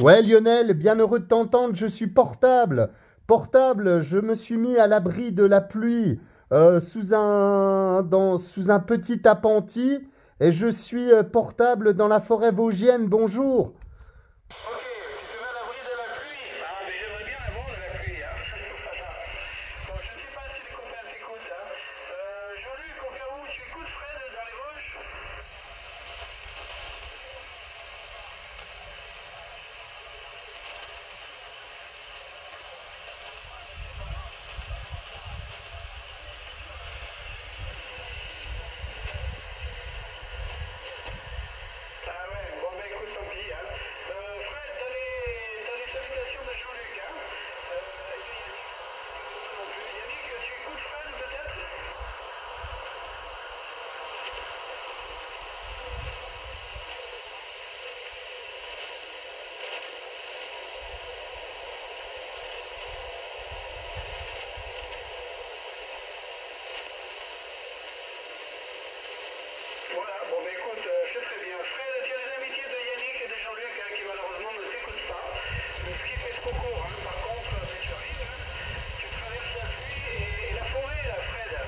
Ouais Lionel, bien heureux de t'entendre, je suis portable. Portable, je me suis mis à l'abri de la pluie sous un petit appentis et je suis portable dans la forêt vosgienne. Bonjour. Ok, tu te mets à l'abri de la pluie. Ah, mais j'aimerais bien avoir de la pluie, hein. Voilà. Bon, je ne sais pas si les copains t'écoutent, hein. Jean-Luc, au cas où, tu écoutes Fred dans les Vosges? Ah ouais, bon, ben écoute, tant pis, hein. Fred, t'as les salutations de Jean-Luc, hein. Non plus. Yannick, tu écoutes Fred, peut-être? Voilà, bon, ben écoute, c'est très bien. Fred, tu as les amitiés de Yannick et de Jean-Luc, hein, qui malheureusement ne t'écoutent pas. Le ski fait trop court, hein. Par contre, ben, tu arrives, hein. Tu traverses la pluie et la forêt, là, Fred.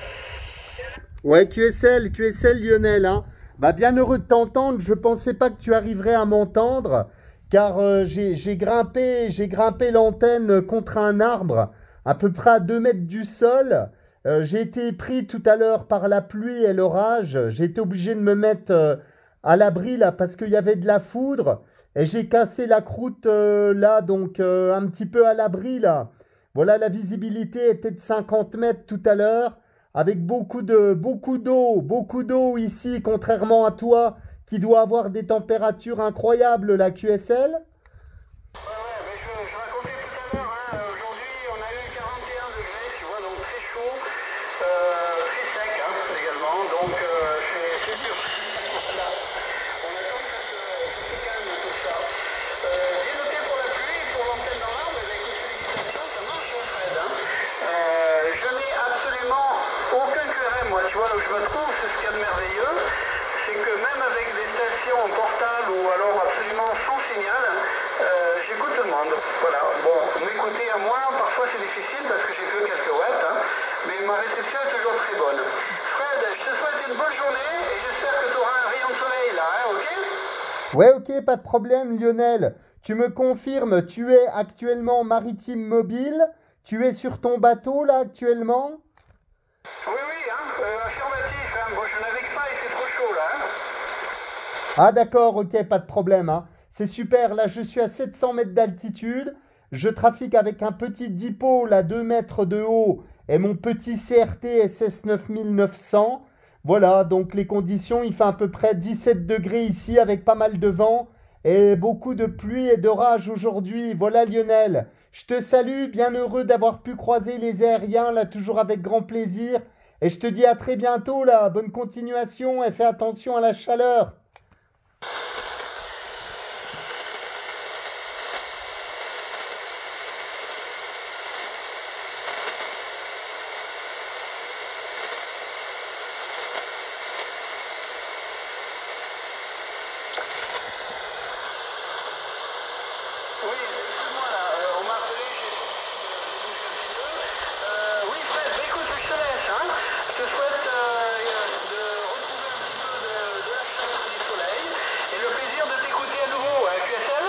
Ouais QSL Lionel, hein. Bah bien heureux de t'entendre, je pensais pas que tu arriverais à m'entendre car j'ai grimpé l'antenne contre un arbre à peu près à 2 mètres du sol. J'ai été pris tout à l'heure par la pluie et l'orage. J'ai été obligé de me mettre à l'abri là parce qu'il y avait de la foudre et j'ai cassé la croûte là donc un petit peu à l'abri là. Voilà, la visibilité était de 50 mètres tout à l'heure avec beaucoup d'eau ici, contrairement à toi qui doit avoir des températures incroyables, la QSL. Ouais, ouais, mais je racontais tout à l'heure, hein, aujourd'hui on a eu 41 degrés, tu vois, donc très chaud, très sec hein, également, donc c'est dur. Voilà. On attend que ça se calme tout ça. Bien noté pour la pluie, pour l'antenne dans l'arbre, eh bien, écoute, félicitations, ça marche, hein, Fred. Hein. Je n'ai absolument aucun QRM, moi, tu vois, là où je me trouve, c'est ce qu'il y a de merveilleux, c'est que même avec des stations portables ou alors absolument sans signal, j'écoute tout le monde. Voilà. Bon, m'écouter à moi, parfois c'est difficile parce que j'ai que quelques watts, hein, mais ma réception est toujours très bonne. Fred, je te souhaite une bonne journée et j'espère que tu auras un rayon de soleil là, hein, ok? Ouais, ok, pas de problème, Lionel. Tu me confirmes, tu es actuellement maritime mobile. Tu es sur ton bateau là actuellement. Oui, oui, hein, affirmatif, hein. Bon, je navigue pas, il fait trop chaud là, hein. Ah d'accord, ok, pas de problème, hein. C'est super, là je suis à 700 mètres d'altitude. Je trafique avec un petit dipôle à 2 mètres de haut et mon petit CRT SS 9900. Voilà, donc les conditions, il fait à peu près 17 degrés ici avec pas mal de vent et beaucoup de pluie et d'orage aujourd'hui. Voilà Lionel, je te salue, bien heureux d'avoir pu croiser les aériens là, toujours avec grand plaisir. Et je te dis à très bientôt là, bonne continuation et fais attention à la chaleur. Oui, excuse-moi là, on m'a appelé, j'ai bougé un petit peu. Oui, Fred, bah, écoute, je te laisse, hein. Je te souhaite de retrouver un petit peu de la chaleur et du soleil et le plaisir de t'écouter à nouveau, hein, QSL.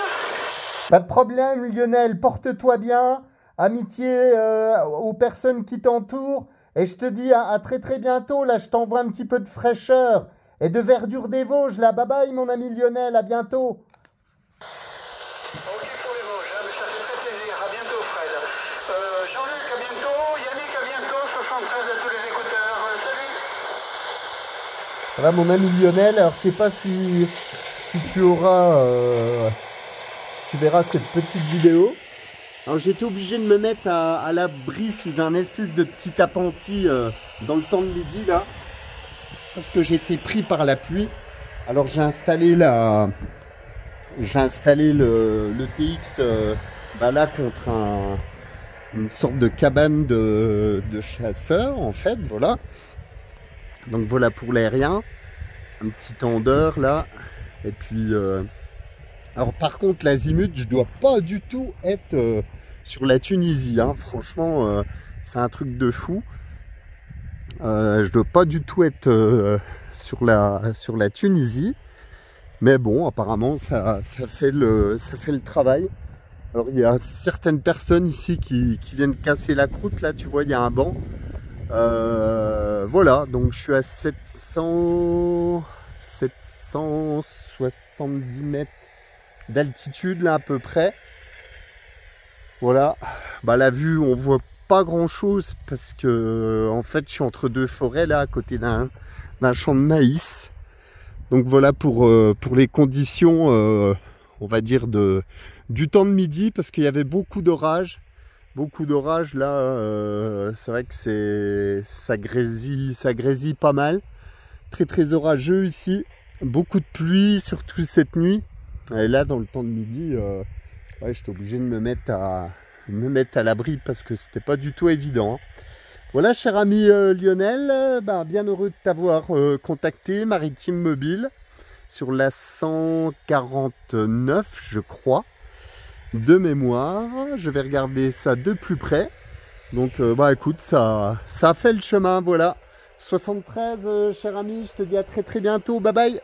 Pas de problème, Lionel, porte-toi bien, amitié aux personnes qui t'entourent, et je te dis à très très bientôt, là je t'envoie un petit peu de fraîcheur et de verdure des Vosges, là, bye bye mon ami Lionel, à bientôt. Ok pour les Vosges, hein, mais ça fait très plaisir. À bientôt, Fred. Jean-Luc, à bientôt. Yannick, à bientôt. 73 à tous les écouteurs. Salut. Voilà mon ami Lionel, alors je sais pas si tu auras, si tu verras cette petite vidéo. Alors j'étais obligé de me mettre à l'abri sous un espèce de petit appentis dans le temps de midi là, parce que j'étais pris par la pluie. Alors j'ai installé le TX bah là contre une sorte de cabane de chasseurs en fait, voilà. Donc voilà pour l'aérien, un petit tendeur là, et puis Alors par contre, l'azimut, je dois pas du tout être sur la Tunisie. Hein. Franchement, c'est un truc de fou. Je dois pas du tout être sur la Tunisie. Mais bon, apparemment, ça fait le travail. Alors, il y a certaines personnes ici qui viennent casser la croûte. Là, tu vois, il y a un banc. Voilà, donc je suis à 770 mètres d'altitude, là, à peu près. Voilà. Bah, la vue, on voit pas grand-chose parce que, en fait, je suis entre deux forêts, là, à côté d'un champ de maïs. Donc voilà pour les conditions, on va dire, du temps de midi, parce qu'il y avait beaucoup d'orages. Beaucoup d'orages, là, c'est vrai que ça grésille pas mal. Très très orageux ici. Beaucoup de pluie, surtout cette nuit. Et là, dans le temps de midi, ouais, j'étais obligé de me mettre à l'abri parce que c'était pas du tout évident. Hein. Voilà, cher ami Lionel, bien heureux de t'avoir contacté, Maritime Mobile, sur la 149, je crois, de mémoire. Je vais regarder ça de plus près. Donc, écoute, ça a fait le chemin, voilà. 73, cher ami, je te dis à très très bientôt, bye bye.